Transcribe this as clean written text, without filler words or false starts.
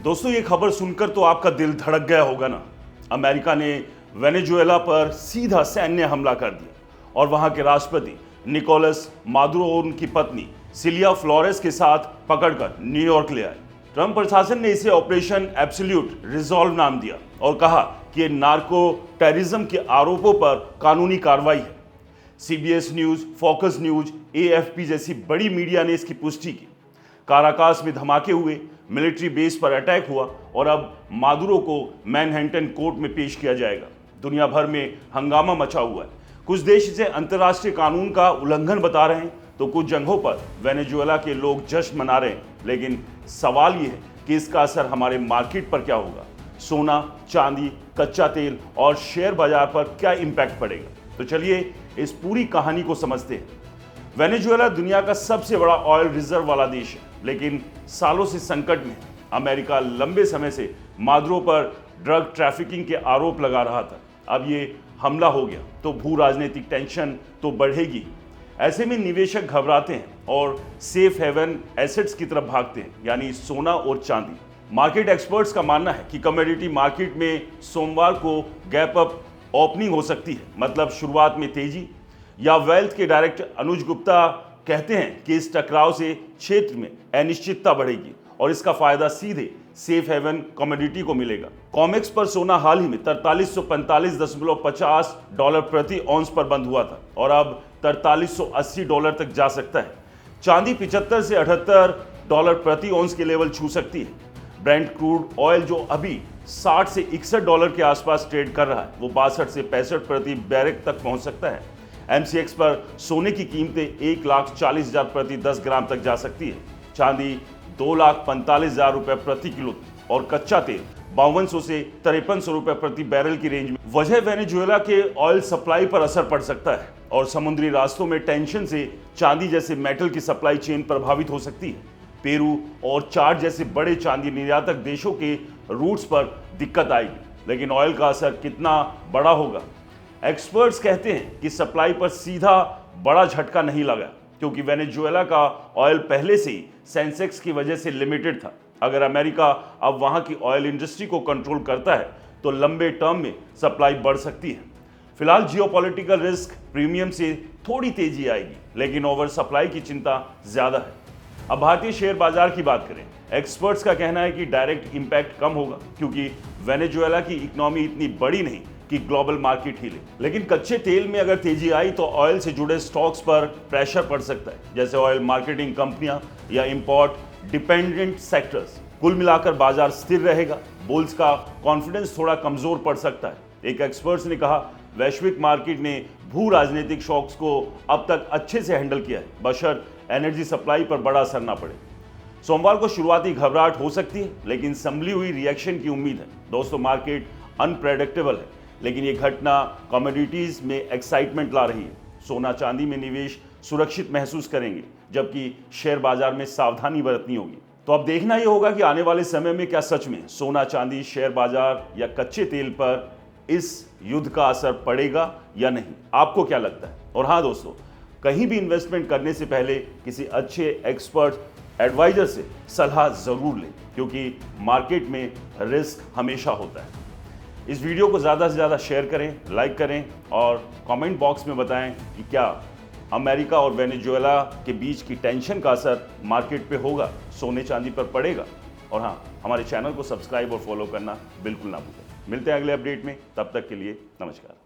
दोस्तों ये खबर सुनकर तो आपका दिल धड़क गया होगा ना। अमेरिका ने वेनेजुएला पर सीधा सैन्य हमला कर दिया और वहां के राष्ट्रपति निकोलस मादुरो और उनकी पत्नी सिलिया फ्लोरेस के साथ पकड़कर न्यूयॉर्क ले आए। ट्रंप प्रशासन ने इसे ऑपरेशन एब्सोल्यूट रिजॉल्व नाम दिया और कहा कि ये नार्को टेररिज्म के आरोपों पर कानूनी कार्रवाई है। CBS news, focus news, AFP जैसी बड़ी मीडिया ने इसकी पुष्टि की। काराकास में धमाके हुए, मिलिट्री बेस पर अटैक हुआ और अब मादुरो को मैनहट्टन कोर्ट में पेश किया जाएगा। दुनिया भर में हंगामा मचा हुआ है। कुछ देश इसे अंतर्राष्ट्रीय कानून का उल्लंघन बता रहे हैं तो कुछ जगहों पर वेनेजुएला के लोग जश्न मना रहे हैं। लेकिन सवाल यह है कि इसका असर हमारे मार्केट पर क्या होगा। सोना, चांदी, कच्चा तेल और शेयर बाजार पर क्या इंपैक्ट पड़ेगा। तो चलिए इस पूरी कहानी को समझते हैं। वेनेजुएला दुनिया का सबसे बड़ा ऑयल रिजर्व वाला देश है, लेकिन सालों से संकट में। अमेरिका लंबे समय से मादुरो पर ड्रग ट्रैफिकिंग के आरोप लगा रहा था। अब ये हमला हो गया तो भू राजनीतिक टेंशन तो बढ़ेगी। ऐसे में निवेशक घबराते हैं और सेफ हेवन एसेट्स की तरफ भागते हैं, यानी सोना और चांदी। मार्केट एक्सपर्ट्स का मानना है कि कमोडिटी मार्केट में सोमवार को गैप अप ओपनिंग हो सकती है, मतलब शुरुआत में तेजी। या वेल्थ के डायरेक्टर अनुज गुप्ता कहते हैं कि इस टकराव से क्षेत्र में अनिश्चितता बढ़ेगी और इसका फायदा सीधे सेफ हेवन कमोडिटी को मिलेगा। कॉमेक्स पर सोना हाल ही में 4345.50 डॉलर प्रति औंस पर बंद हुआ था और अब 4380 डॉलर तक जा सकता है। चांदी 75 से 78 डॉलर प्रति औंस के लेवल छू सकती है। ब्रेंट क्रूड ऑयल जो अभी 60 से 61 डॉलर के आसपास ट्रेड कर रहा है, वो 62 से 65 प्रति बैरल तक पहुंच सकता है। एमसीएक्स पर सोने की कीमतें 1,40,000 प्रति 10 ग्राम तक जा सकती है। चांदी 2,45,000 रुपए प्रति किलो और कच्चा तेल 5200 से 5300 रुपए प्रति बैरल की रेंज में। वजह वेनेजुएला के ऑयल सप्लाई पर असर पड़ सकता है और समुद्री रास्तों में टेंशन से चांदी जैसे मेटल की सप्लाई चेन प्रभावित हो सकती है। पेरू और चाड जैसे बड़े चांदी निर्यातक देशों के रूट्स पर दिक्कत आएगी, लेकिन ऑयल का असर कितना बड़ा होगा। एक्सपर्ट्स कहते हैं कि सप्लाई पर सीधा बड़ा झटका नहीं लगा, क्योंकि वेनेजुएला का ऑयल पहले से ही सेंसेक्स की वजह से लिमिटेड था। अगर अमेरिका अब वहां की ऑयल इंडस्ट्री को कंट्रोल करता है तो लंबे टर्म में सप्लाई बढ़ सकती है। फिलहाल जियोपॉलिटिकल रिस्क प्रीमियम से थोड़ी तेजी आएगी, लेकिन ओवर सप्लाई की चिंता ज्यादा है। अब भारतीय शेयर बाजार की बात करें। एक्सपर्ट्स का कहना है कि डायरेक्ट इंपैक्ट कम होगा, क्योंकि वेनेजुएला की इकोनॉमी इतनी बड़ी नहीं कि ग्लोबल मार्केट हिले। लेकिन कच्चे तेल में अगर तेजी आई तो ऑयल से जुड़े स्टॉक्स पर प्रेशर पड़ सकता है, जैसे ऑयल मार्केटिंग कंपनियां या इंपोर्ट डिपेंडेंट सेक्टर्स। कुल मिलाकर बाजार स्थिर रहेगा। बुल्स का कॉन्फिडेंस थोड़ा कमजोर पड़ सकता है। एक एक्सपर्ट्स ने कहा, वैश्विक मार्केट ने भू राजनीतिक शॉक्स को अब तक अच्छे से हैंडल किया है, बशर्ते एनर्जी सप्लाई पर बड़ा असर ना पड़े। सोमवार को शुरुआती घबराहट हो सकती है, लेकिन संभली हुई रिएक्शन की उम्मीद है। दोस्तों, मार्केट अनप्रेडिक्टेबल है, लेकिन ये घटना कमोडिटीज में एक्साइटमेंट ला रही है। सोना चांदी में निवेश सुरक्षित महसूस करेंगे, जबकि शेयर बाजार में सावधानी बरतनी होगी। तो अब देखना ये होगा कि आने वाले समय में क्या सच में सोना चांदी, शेयर बाजार या कच्चे तेल पर इस युद्ध का असर पड़ेगा या नहीं। आपको क्या लगता है? और हाँ दोस्तों, कहीं भी इन्वेस्टमेंट करने से पहले किसी अच्छे एक्सपर्ट एडवाइजर से सलाह जरूर लें, क्योंकि मार्केट में रिस्क हमेशा होता है। इस वीडियो को ज़्यादा से ज़्यादा शेयर करें, लाइक करें और कमेंट बॉक्स में बताएं कि क्या अमेरिका और वेनेजुएला के बीच की टेंशन का असर मार्केट पे होगा, सोने चांदी पर पड़ेगा। और हाँ, हमारे चैनल को सब्सक्राइब और फॉलो करना बिल्कुल ना भूलें। मिलते हैं अगले अपडेट में, तब तक के लिए नमस्कार।